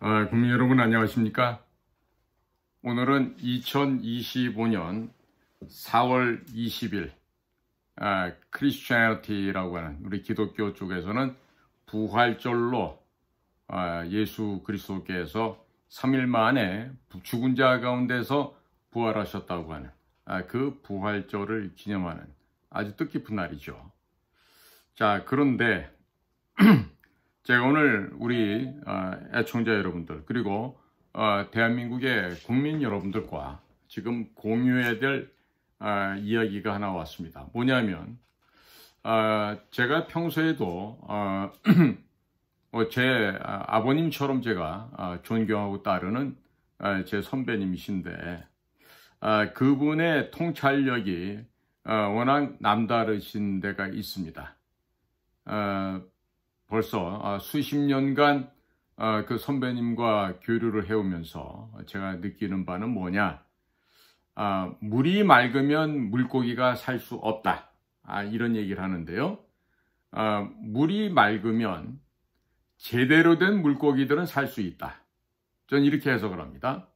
국민 여러분 안녕하십니까? 오늘은 2025년 4월 20일 크리스천리티라고 하는 우리 기독교 쪽에서는 부활절로 예수 그리스도께서 3일 만에 죽은 자 가운데서 부활하셨다고 하는 그 부활절을 기념하는 아주 뜻깊은 날이죠. 자, 그런데 제가 오늘 우리 애청자 여러분들 그리고 대한민국의 국민 여러분들과 지금 공유해야 될 이야기가 하나 왔습니다. 뭐냐면 제가 평소에도 제 아버님처럼 제가 존경하고 따르는 제 선배님이신데 그분의 통찰력이 워낙 남다르신 데가 있습니다. 벌써 수십 년간 그 선배님과 교류를 해오면서 제가 느끼는 바는 뭐냐, 물이 맑으면 물고기가 살 수 없다, 이런 얘기를 하는데요. 물이 맑으면 제대로 된 물고기들은 살 수 있다. 전 이렇게 해석을 합니다.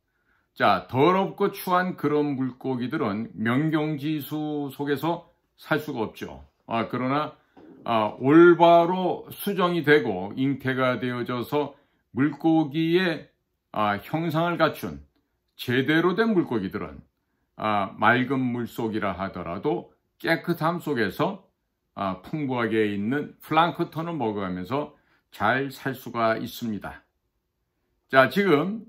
자, 더럽고 추한 그런 물고기들은 명경지수 속에서 살 수가 없죠. 그러나 올바로 수정이 되고 잉태가 되어져서 물고기의 형상을 갖춘 제대로 된 물고기들은 맑은 물속이라 하더라도 깨끗함 속에서 풍부하게 있는 플랑크톤을 먹어가면서 잘 살 수가 있습니다. 자, 지금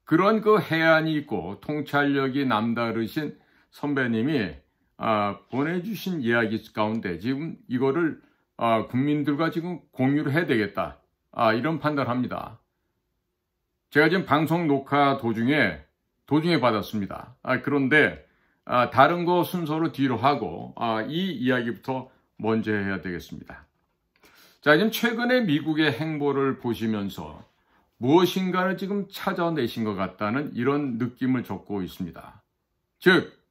그런 그 해안이 있고 통찰력이 남다르신 선배님이 보내주신 이야기 가운데 지금 이거를 국민들과 지금 공유를 해야 되겠다, 이런 판단을 합니다. 제가 지금 방송 녹화 도중에 받았습니다. 그런데 다른 거 순서로 뒤로 하고 이 이야기부터 먼저 해야 되겠습니다. 자, 지금 최근에 미국의 행보를 보시면서 무엇인가를 지금 찾아내신 것 같다는 이런 느낌을 줬고 있습니다. 즉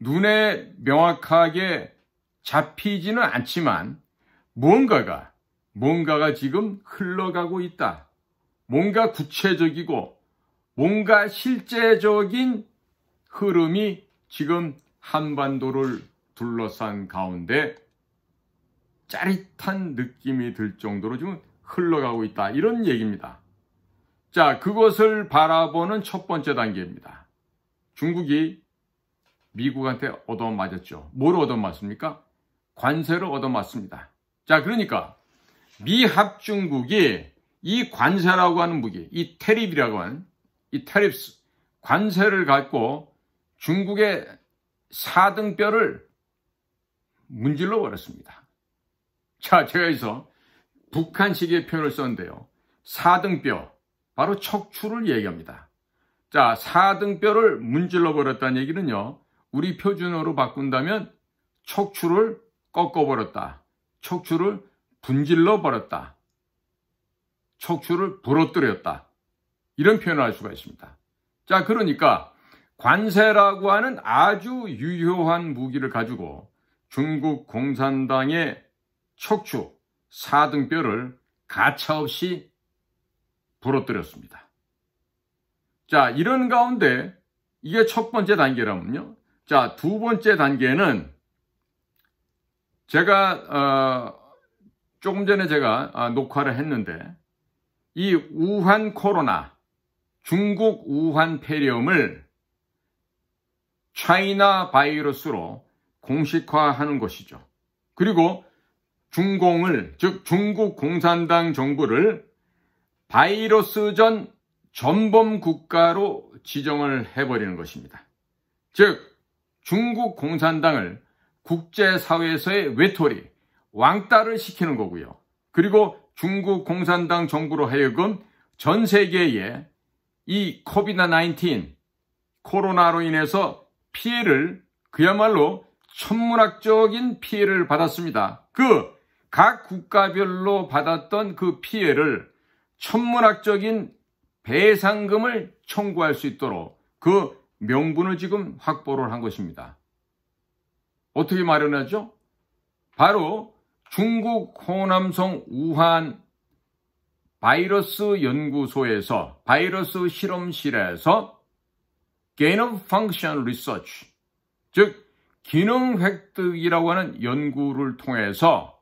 눈에 명확하게 잡히지는 않지만 뭔가가 지금 흘러가고 있다. 뭔가 구체적이고 뭔가 실제적인 흐름이 지금 한반도를 둘러싼 가운데 짜릿한 느낌이 들 정도로 지금 흘러가고 있다, 이런 얘기입니다. 자, 그것을 바라보는 첫 번째 단계입니다. 중국이 미국한테 얻어맞았죠. 뭘 얻어맞습니까? 관세를 얻어맞습니다. 자, 그러니까 미합중국이 이 관세라고 하는 무기, 이 테립이라고 하는 이 테립스 관세를 갖고 중국의 4등뼈를 문질러 버렸습니다. 자, 제가 여기서 북한식의 표현을 썼는데요. 4등뼈, 바로 척추를 얘기합니다. 자, 4등뼈를 문질러 버렸다는 얘기는요, 우리 표준어로 바꾼다면 척추를 꺾어버렸다, 척추를 분질러 버렸다, 척추를 부러뜨렸다, 이런 표현을 할 수가 있습니다. 자, 그러니까 관세라고 하는 아주 유효한 무기를 가지고 중국 공산당의 척추 4등뼈를 가차없이 부러뜨렸습니다. 자, 이런 가운데 이게 첫 번째 단계라면요. 자, 두 번째 단계는 제가 조금 전에 제가 녹화를 했는데 이 우한 코로나, 중국 우한 폐렴을 차이나 바이러스로 공식화하는 것이죠. 그리고 중공을, 즉 중국 공산당 정부를 바이러스전 전범 국가로 지정을 해버리는 것입니다. 즉 중국 공산당을 국제사회에서의 외톨이, 왕따를 시키는 거고요. 그리고 중국 공산당 정부로 하여금 전 세계에 이 코비드-19 코로나로 인해서 피해를, 그야말로 천문학적인 피해를 받았습니다. 그 각 국가별로 받았던 그 피해를 천문학적인 배상금을 청구할 수 있도록 그 명분을 지금 확보를 한 것입니다. 어떻게 마련하죠? 바로 중국 호남성 우한 바이러스 연구소에서, 바이러스 실험실에서 gain of function research, 즉 기능 획득이라고 하는 연구를 통해서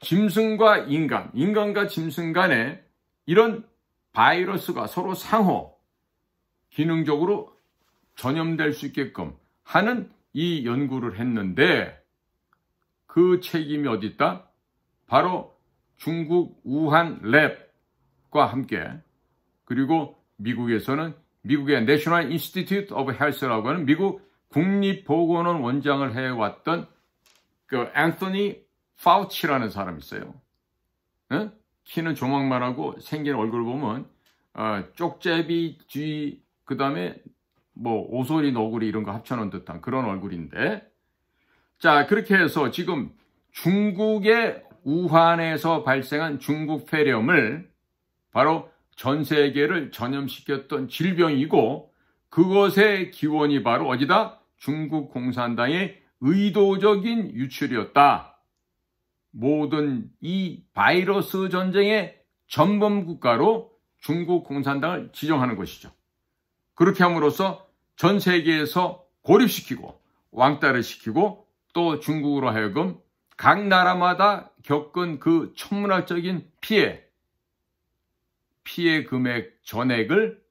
짐승과 인간, 인간과 짐승 간에 이런 바이러스가 서로 상호 기능적으로 전염될 수 있게끔 하는 이 연구를 했는데 그 책임이 어디 있다? 바로 중국 우한 랩과 함께, 그리고 미국에서는 미국의 National Institute of Health라고 하는 미국 국립보건원 원장을 해왔던 그 앤서니 파우치라는 사람이 있어요. 응? 키는 조망만하고 생긴 얼굴 보면 쪽제비 뒤, 그 다음에 뭐 오소리 너구리 이런 거 합쳐놓은 듯한 그런 얼굴인데, 자, 그렇게 해서 지금 중국의 우한에서 발생한 중국 폐렴을 바로 전 세계를 전염시켰던 질병이고, 그것의 기원이 바로 어디다? 중국 공산당의 의도적인 유출이었다. 모든 이 바이러스 전쟁의 전범 국가로 중국 공산당을 지정하는 것이죠. 그렇게 함으로써 전 세계에서 고립시키고 왕따를 시키고 또 중국으로 하여금 각 나라마다 겪은 그 천문학적인 피해 금액 전액을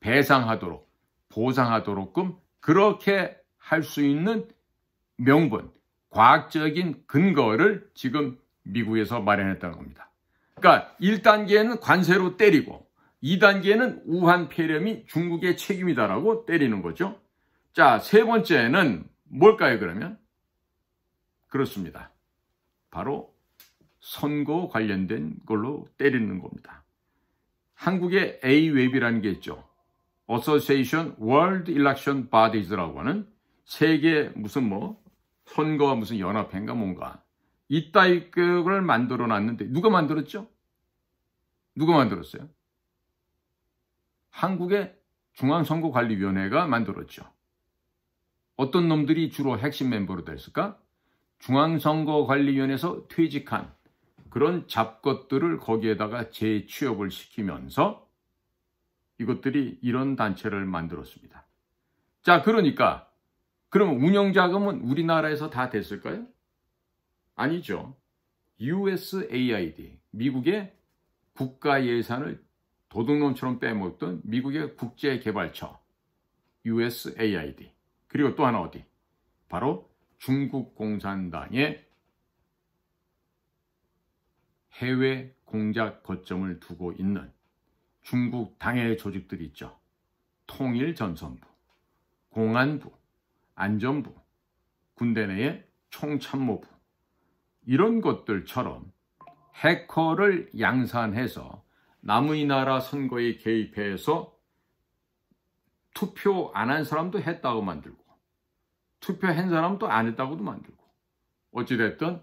배상하도록, 보상하도록끔 그렇게 할 수 있는 명분, 과학적인 근거를 지금 미국에서 마련했다는 겁니다. 그러니까 1단계는 관세로 때리고 2단계는 우한 폐렴이 중국의 책임이다라고 때리는 거죠. 자, 세 번째는 뭘까요, 그러면? 그렇습니다. 바로 선거 관련된 걸로 때리는 겁니다. 한국의 AWEB이라는 게 있죠. Association World Election Bodies라고 하는 세계 무슨 뭐 선거와 무슨 연합회인가 뭔가 이따위 걸 만들어 놨는데 누가 만들었죠? 누가 만들었어요? 한국의 중앙선거관리위원회가 만들었죠. 어떤 놈들이 주로 핵심 멤버로 됐을까? 중앙선거관리위원회에서 퇴직한 그런 잡것들을 거기에다가 재취업을 시키면서 이것들이 이런 단체를 만들었습니다. 자, 그러니까 그러면 운영자금은 우리나라에서 다 됐을까요? 아니죠. USAID, 미국의 국가 예산을 도둑놈처럼 빼먹던 미국의 국제개발처 USAID, 그리고 또 하나 어디? 바로 중국 공산당의 해외 공작 거점을 두고 있는 중국 당해 조직들이 있죠. 통일전선부, 공안부, 안전부, 군대 내의 총참모부, 이런 것들처럼 해커를 양산해서 남의 나라 선거에 개입해서 투표 안 한 사람도 했다고 만들고 투표한 사람도 안 했다고도 만들고, 어찌됐든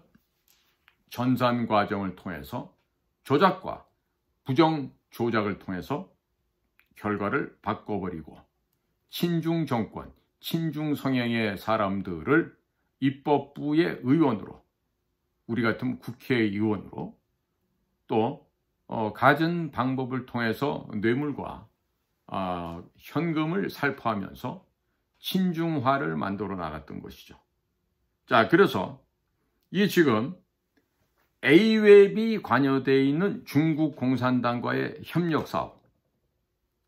전산 과정을 통해서 조작과 부정 조작을 통해서 결과를 바꿔버리고 친중 정권, 친중 성향의 사람들을 입법부의 의원으로, 우리 같은 국회의원으로, 또 갖은 방법을 통해서 뇌물과 현금을 살포하면서 친중화를 만들어 나갔던 것이죠. 자, 그래서 이 지금 AWEB이 관여되어 있는 중국 공산당과의 협력 사업,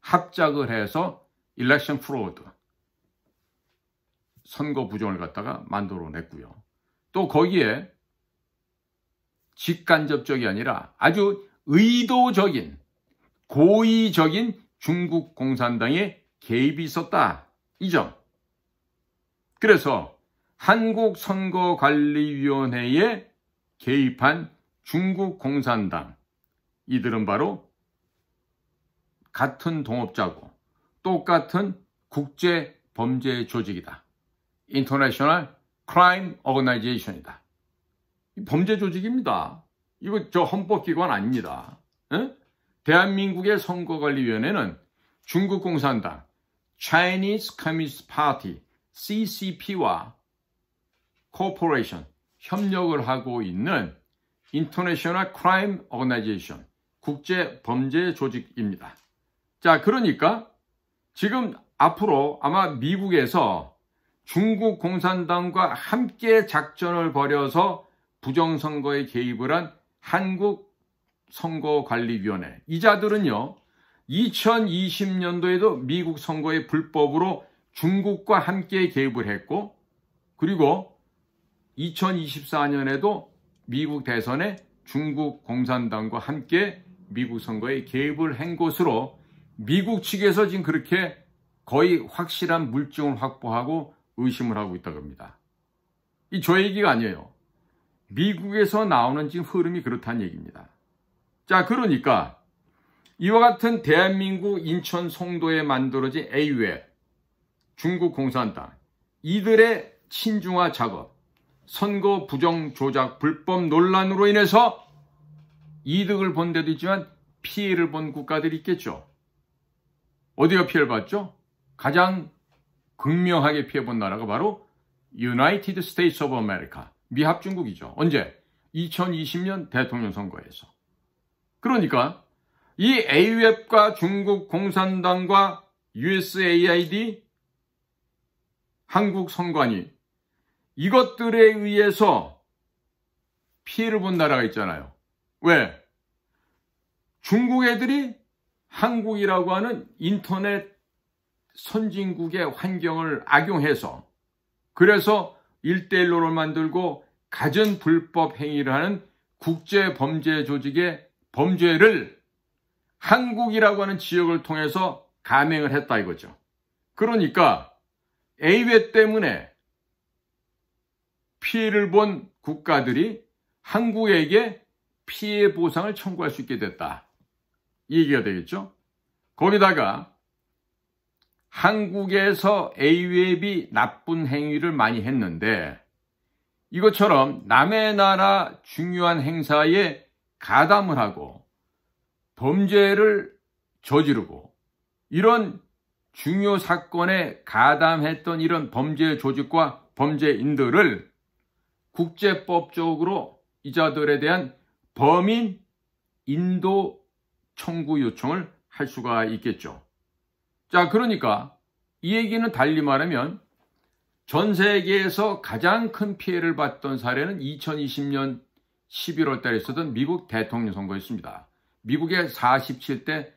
합작을 해서 일렉션 프로드, 선거 부정을 갖다가 만들어냈고요. 또 거기에 직간접적이 아니라 아주 의도적인, 고의적인 중국 공산당의 개입이 있었다, 이 점. 그래서 한국선거관리위원회에 개입한 중국 공산당, 이들은 바로 같은 동업자고 똑같은 국제 범죄 조직이다. International Crime Organization이다. 범죄 조직입니다. 이거 저 헌법기관 아닙니다. 에? 대한민국의 선거관리위원회는 중국 공산당, Chinese Communist Party, CCP와 코퍼레이션, 협력을 하고 있는 International Crime Organization, 국제범죄 조직입니다. 자, 그러니까 지금 앞으로 아마 미국에서 중국 공산당과 함께 작전을 벌여서 부정선거에 개입을 한 한국선거관리위원회, 이 자들은요 2020년도에도 미국 선거에 불법으로 중국과 함께 개입을 했고, 그리고 2024년에도 미국 대선에 중국 공산당과 함께 미국 선거에 개입을 한 것으로 미국 측에서 지금 그렇게 거의 확실한 물증을 확보하고 의심을 하고 있다고 합니다. 이 저 얘기가 아니에요. 미국에서 나오는 지금 흐름이 그렇다는 얘기입니다. 자, 그러니까 이와 같은 대한민국 인천 송도에 만들어진 A웹, 중국 공산당, 이들의 친중화 작업, 선거 부정 조작 불법 논란으로 인해서 이득을 본 데도 있지만 피해를 본 국가들이 있겠죠. 어디가 피해를 봤죠? 가장 극명하게 피해본 나라가 바로 United States of America, 미합중국이죠. 언제? 2020년 대통령 선거에서. 그러니까 이 A웹과 중국 공산당과 USAID, 한국 선관위, 이것들에 의해서 피해를 본 나라가 있잖아요. 왜? 중국 애들이 한국이라고 하는 인터넷 선진국의 환경을 악용해서, 그래서 1대1로를 만들고 갖은 불법 행위를 하는 국제범죄 조직의 범죄를 한국이라고 하는 지역을 통해서 감행을 했다 이거죠. 그러니까 A웹 때문에 피해를 본 국가들이 한국에게 피해 보상을 청구할 수 있게 됐다, 이 얘기가 되겠죠. 거기다가 한국에서 A웹이 나쁜 행위를 많이 했는데 이것처럼 남의 나라 중요한 행사에 가담을 하고 범죄를 저지르고 이런 중요 사건에 가담했던 이런 범죄 조직과 범죄인들을 국제법적으로 이자들에 대한 범인 인도 청구 요청을 할 수가 있겠죠. 자, 그러니까 이 얘기는 달리 말하면 전 세계에서 가장 큰 피해를 봤던 사례는 2020년 11월 달에 있었던 미국 대통령 선거였습니다. 미국의 46대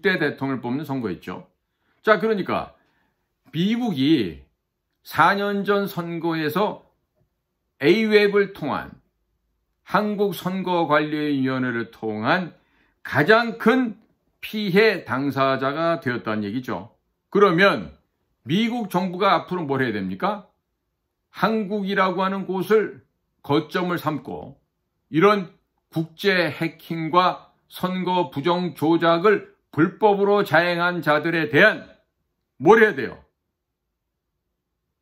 대통령을 뽑는 선거였죠. 자, 그러니까 미국이 4년 전 선거에서 A웹을 통한 한국선거관리위원회를 통한 가장 큰 피해 당사자가 되었다는 얘기죠. 그러면 미국 정부가 앞으로 뭘 해야 됩니까? 한국이라고 하는 곳을 거점을 삼고 이런 국제 해킹과 선거 부정 조작을 불법으로 자행한 자들에 대한 뭘 해야 돼요?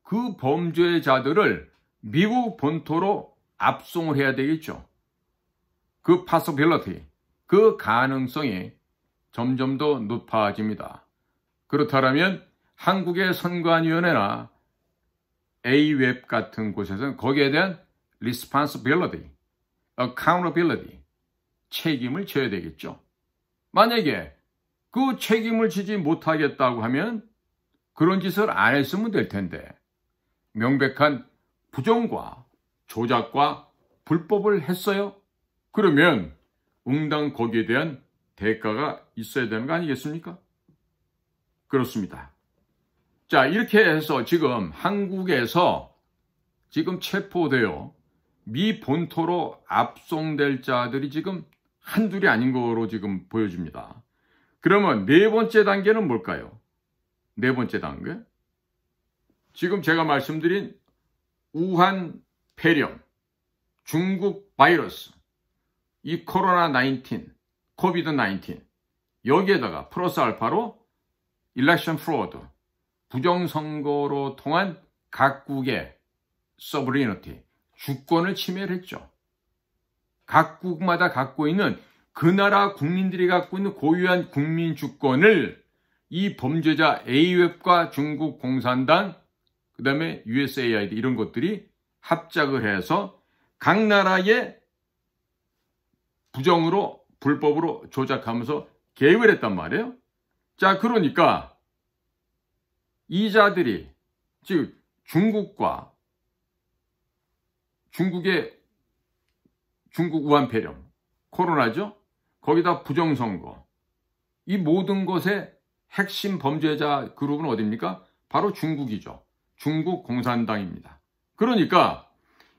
그 범죄자들을 미국 본토로 압송을 해야 되겠죠. 그 possibility, 그 가능성이 점점 더 높아집니다. 그렇다면 한국의 선관위원회나 A웹 같은 곳에서는 거기에 대한 responsibility, accountability, 책임을 져야 되겠죠. 만약에 그 책임을 지지 못하겠다고 하면 그런 짓을 안 했으면 될 텐데 명백한 부정과 조작과 불법을 했어요? 그러면 응당 거기에 대한 대가가 있어야 되는 거 아니겠습니까? 그렇습니다. 자, 이렇게 해서 지금 한국에서 지금 체포되어 미 본토로 압송될 자들이 지금 한둘이 아닌 거로 지금 보여집니다. 그러면 네 번째 단계는 뭘까요? 네 번째 단계? 지금 제가 말씀드린 우한 폐렴, 중국 바이러스, 이 코로나19, 코비드19, 여기에다가 플러스 알파로 일렉션 프로드, 부정선거로 통한 각국의 서브리너티, 주권을 침해를 했죠. 각국마다 갖고 있는 그 나라 국민들이 갖고 있는 고유한 국민 주권을 이 범죄자 A웹과 중국 공산당, 그 다음에 USAID 이런 것들이 합작을 해서 각 나라의 부정으로 불법으로 조작하면서 개입을 했단 말이에요. 자, 그러니까 이자들이 즉 중국과 중국 우한 폐렴, 코로나죠. 거기다 부정선거, 이 모든 것의 핵심 범죄자 그룹은 어디입니까? 바로 중국이죠. 중국 공산당입니다. 그러니까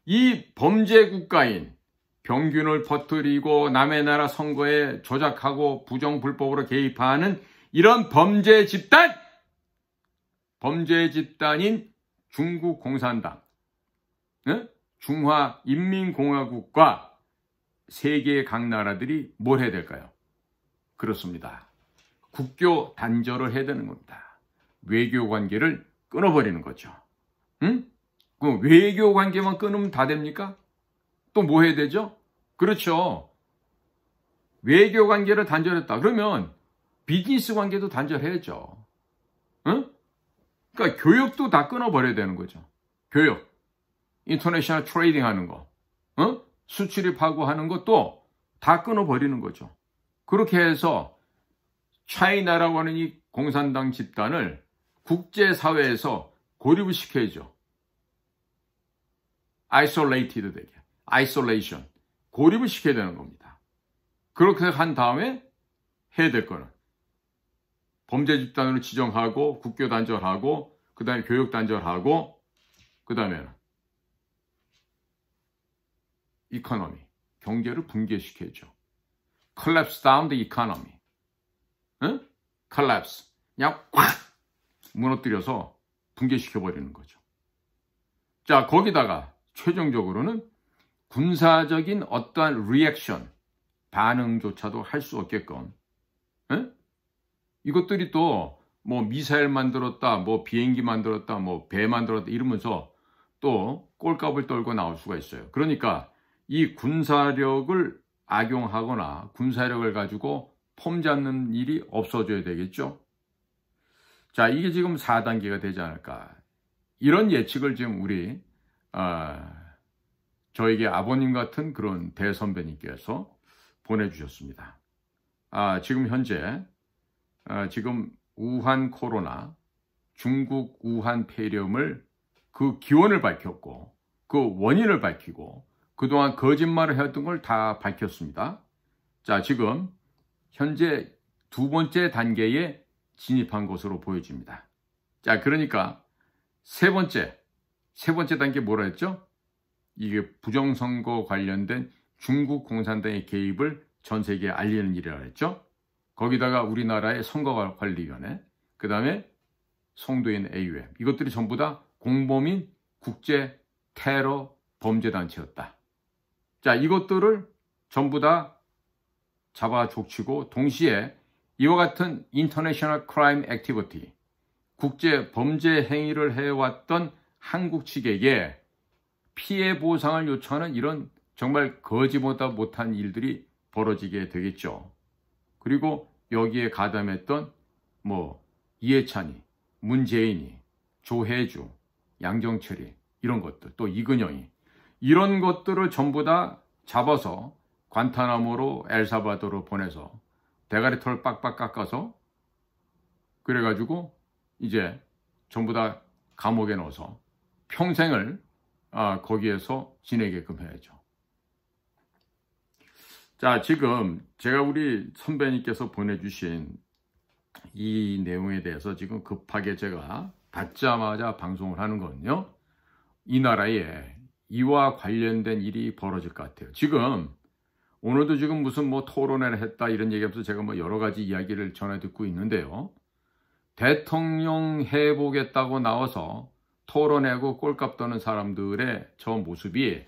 이 범죄 국가인 병균을 퍼뜨리고 남의 나라 선거에 조작하고 부정불법으로 개입하는 이런 범죄 집단인 중국 공산당, 중화인민공화국과 세계의 각 나라들이 뭘 해야 될까요? 그렇습니다. 국교 단절을 해야 되는 겁니다. 외교 관계를 끊어버리는 거죠. 그럼 외교 관계만 끊으면 다 됩니까? 또 뭐 해야 되죠? 그렇죠. 외교 관계를 단절했다. 그러면 비즈니스 관계도 단절해야죠. 그러니까 교육도 다 끊어버려야 되는 거죠. 교육, 인터내셔널 트레이딩 하는 거, 수출입하고 하는 것도 다 끊어버리는 거죠. 그렇게 해서 차이나라고 하는 이 공산당 집단을 국제사회에서 고립을 시켜야죠. 아이솔레이티드 되게, 아이솔레이션, 고립을 시켜야 되는 겁니다. 그렇게 한 다음에 해야 될 거는 범죄 집단으로 지정하고 국교 단절하고 그 다음에 교육 단절하고 그 다음에는 이코노미, 경제를 붕괴시켜야죠. Collapse down the economy. Collapse. 그냥 꽉 무너뜨려서 붕괴시켜버리는 거죠. 자, 거기다가 최종적으로는 군사적인 어떠한 리액션, 반응조차도 할 수 없게끔 이것들이 또 뭐 미사일 만들었다, 뭐 비행기 만들었다, 뭐 배 만들었다 이러면서 또 꼴값을 떨고 나올 수가 있어요. 그러니까 이 군사력을 악용하거나 군사력을 가지고 폼 잡는 일이 없어져야 되겠죠. 자, 이게 지금 4단계가 되지 않을까. 이런 예측을 지금 우리 저에게 아버님 같은 그런 대선배님께서 보내주셨습니다. 지금 현재 지금 우한 코로나, 중국 우한 폐렴을 그 기원을 밝혔고 그 원인을 밝히고 그동안 거짓말을 해왔던 걸 다 밝혔습니다. 자, 지금 현재 2번째 단계에 진입한 것으로 보여집니다. 자, 그러니까 세 번째 단계 뭐라 했죠? 이게 부정선거 관련된 중국 공산당의 개입을 전 세계에 알리는 일이라 했죠. 거기다가 우리나라의 선거관리위원회, 그 다음에 송도인 AUM, 이것들이 전부 다 공범인 국제 테러 범죄단체였다. 자, 이것들을 전부 다 잡아 족치고 동시에 이와 같은 인터내셔널 크라임 액티비티, 국제 범죄 행위를 해왔던 한국 측에게 피해 보상을 요청하는 이런 정말 거지보다 못한 일들이 벌어지게 되겠죠. 그리고 여기에 가담했던 뭐 이해찬이, 문재인이, 조혜주, 양정철이 이런 것들, 또 이근영이 이런 것들을 전부 다 잡아서 관타나모로 엘사바도로 보내서 대가리 털 빡빡 깎아서 그래가지고 이제 전부 다 감옥에 넣어서 평생을 거기에서 지내게끔 해야죠. 자, 지금 제가 우리 선배님께서 보내주신 이 내용에 대해서 지금 급하게 제가 받자마자 방송을 하는 거는요. 이 나라에 이와 관련된 일이 벌어질 것 같아요. 지금 오늘도 지금 무슨 뭐 토론회를 했다 이런 얘기하면서 제가 뭐 여러 가지 이야기를 전해 듣고 있는데요. 대통령 해보겠다고 나와서 토론하고 꼴값 떠는 사람들의 저 모습이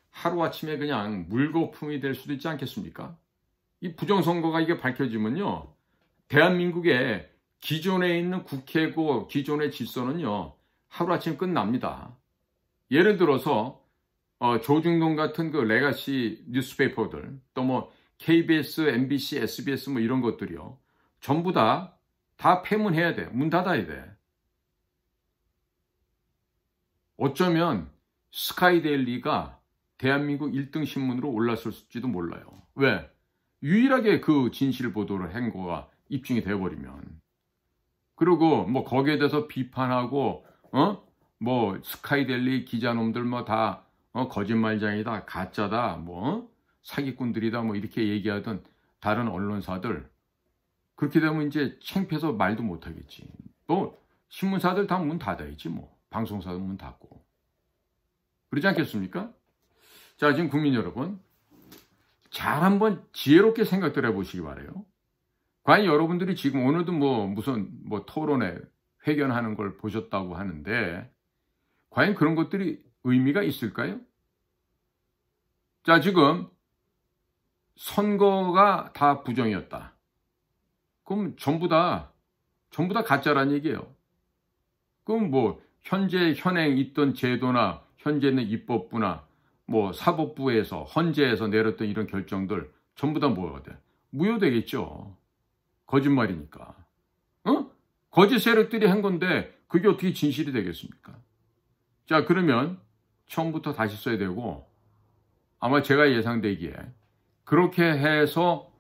하루아침에 그냥 물거품이 될 수도 있지 않겠습니까? 이 부정선거가 이게 밝혀지면요. 대한민국의 기존에 있는 국회고 기존의 질서는요. 하루아침에 끝납니다. 예를 들어서 조중동 같은 그 레가시 뉴스페이퍼들 또 뭐 KBS, MBC, SBS 뭐 이런 것들이요. 전부 다 폐문해야 돼. 문 닫아야 돼. 어쩌면 스카이데일리가 대한민국 1등 신문으로 올랐을지도 몰라요. 왜? 유일하게 그 진실 보도를 한 거가 입증이 되어버리면, 그리고 뭐 거기에 대해서 비판하고 뭐 스카이델리 기자놈들 뭐 다 거짓말장이다, 가짜다, 뭐 사기꾼들이다, 뭐 이렇게 얘기하던 다른 언론사들, 그렇게 되면 이제 창피해서 말도 못하겠지. 뭐 신문사들 다 문 닫아야지, 뭐 방송사들 문 닫고, 그러지 않겠습니까? 자, 지금 국민 여러분, 잘 한번 지혜롭게 생각들 해보시기 바라요. 과연 여러분들이 지금 오늘도 무슨 토론회 회견하는 걸 보셨다고 하는데, 과연 그런 것들이 의미가 있을까요? 자, 지금 선거가 다 부정이었다. 그럼 전부 다 가짜란 얘기예요. 그럼 뭐 현재 현행 있던 제도나 현재 있는 입법부나 뭐 사법부에서 헌재에서 내렸던 이런 결정들 전부 다 뭐가 돼? 무효되겠죠. 거짓말이니까. 거짓 세력들이 한 건데 그게 어떻게 진실이 되겠습니까? 자, 그러면 처음부터 다시 써야 되고, 아마 제가 예상되기에 그렇게 해서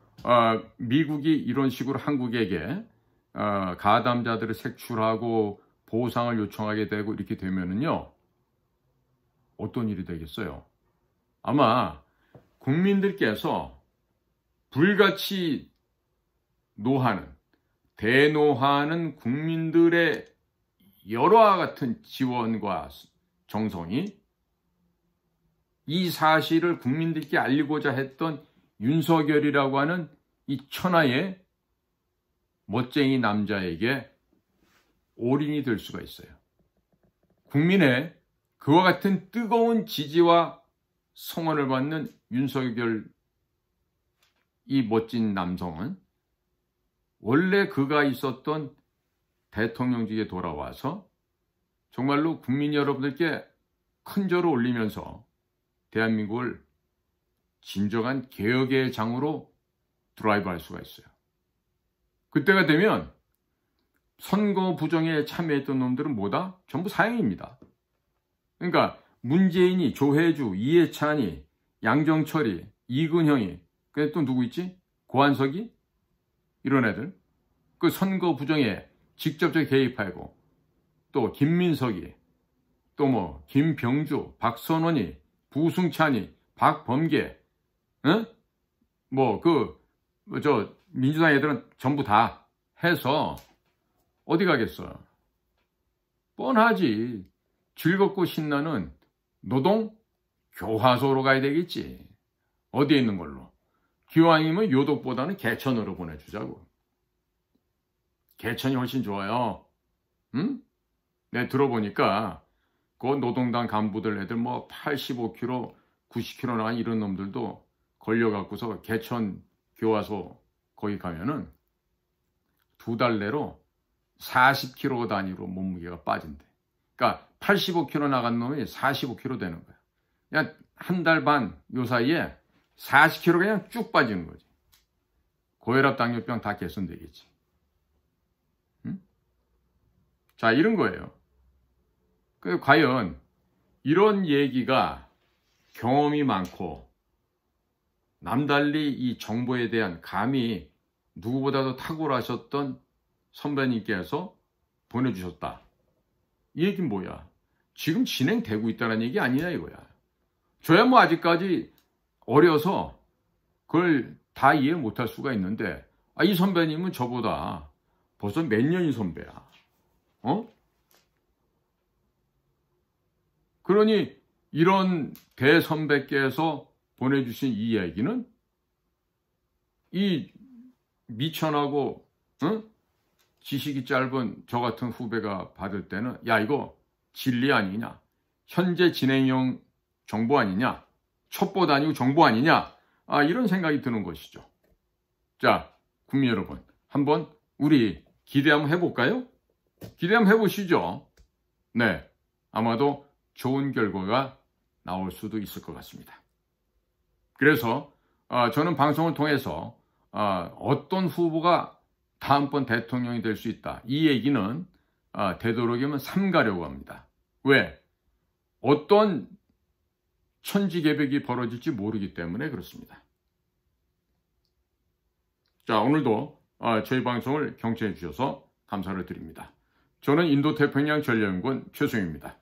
미국이 이런 식으로 한국에게 가담자들을 색출하고 보상을 요청하게 되고 이렇게 되면은요, 어떤 일이 되겠어요? 아마 국민들께서 불같이 대노하는 국민들의 여러와 같은 지원과 정성이 이 사실을 국민들께 알리고자 했던 윤석열이라고 하는 이 천하의 멋쟁이 남자에게 올인이 될 수가 있어요. 국민의 그와 같은 뜨거운 지지와 성원을 받는 윤석열, 이 멋진 남성은 원래 그가 있었던 대통령직에 돌아와서 정말로 국민 여러분들께 큰 절을 올리면서 대한민국을 진정한 개혁의 장으로 드라이브할 수가 있어요. 그때가 되면 선거 부정에 참여했던 놈들은 뭐다? 전부 사형입니다. 그러니까 문재인이, 조혜주, 이해찬이, 양정철이, 이근형이, 그래 또 누구 있지? 고한석이? 이런 애들. 그 선거 부정에 직접적으로 개입하고, 또 김민석이, 또 뭐 김병주, 박선원이, 부승찬이, 박범계, 민주당 애들은 전부 다 해서 어디 가겠어? 뻔하지. 즐겁고 신나는 노동 교화소로 가야 되겠지. 어디에 있는 걸로? 기왕이면 요독보다는 개천으로 보내주자고. 개천이 훨씬 좋아요. 응? 내가 들어보니까 그 노동당 간부들 애들 뭐 85kg, 90kg 나간 이런 놈들도 걸려갖고서 개천 교화소 거기 가면은 2달 내로 40kg 단위로 몸무게가 빠진대. 그러니까 85kg 나간 놈이 45kg 되는 거야. 그냥 한 달 반 요 사이에 40kg 그냥 쭉 빠지는 거지. 고혈압, 당뇨병 다 개선되겠지. 응? 자, 이런 거예요. 과연 이런 얘기가 경험이 많고 남달리 이 정보에 대한 감이 누구보다도 탁월하셨던 선배님께서 보내주셨다. 이 얘기는 뭐야? 지금 진행되고 있다는 얘기 아니냐 이거야. 저야 뭐 아직까지 어려서 그걸 다 이해 못할 수가 있는데, 이 선배님은 저보다 벌써 몇 년이 선배야. 그러니 이런 대선배께서 보내주신 이 얘기는 이 미천하고 지식이 짧은 저 같은 후배가 받을 때는 야, 이거 진리 아니냐, 현재 진행형 정보 아니냐, 첩보도 아니고 정보 아니냐, 이런 생각이 드는 것이죠. 자, 국민 여러분, 한번 우리 기대 한번 해볼까요? 기대 한번 해보시죠. 네, 아마도 좋은 결과가 나올 수도 있을 것 같습니다. 그래서 저는 방송을 통해서 어떤 후보가 다음번 대통령이 될 수 있다, 이 얘기는 되도록이면 삼가려고 합니다. 왜? 어떤 천지개벽이 벌어질지 모르기 때문에 그렇습니다. 자, 오늘도 저희 방송을 경청해 주셔서 감사를 드립니다. 저는 인도태평양 전략연구원 최승입니다.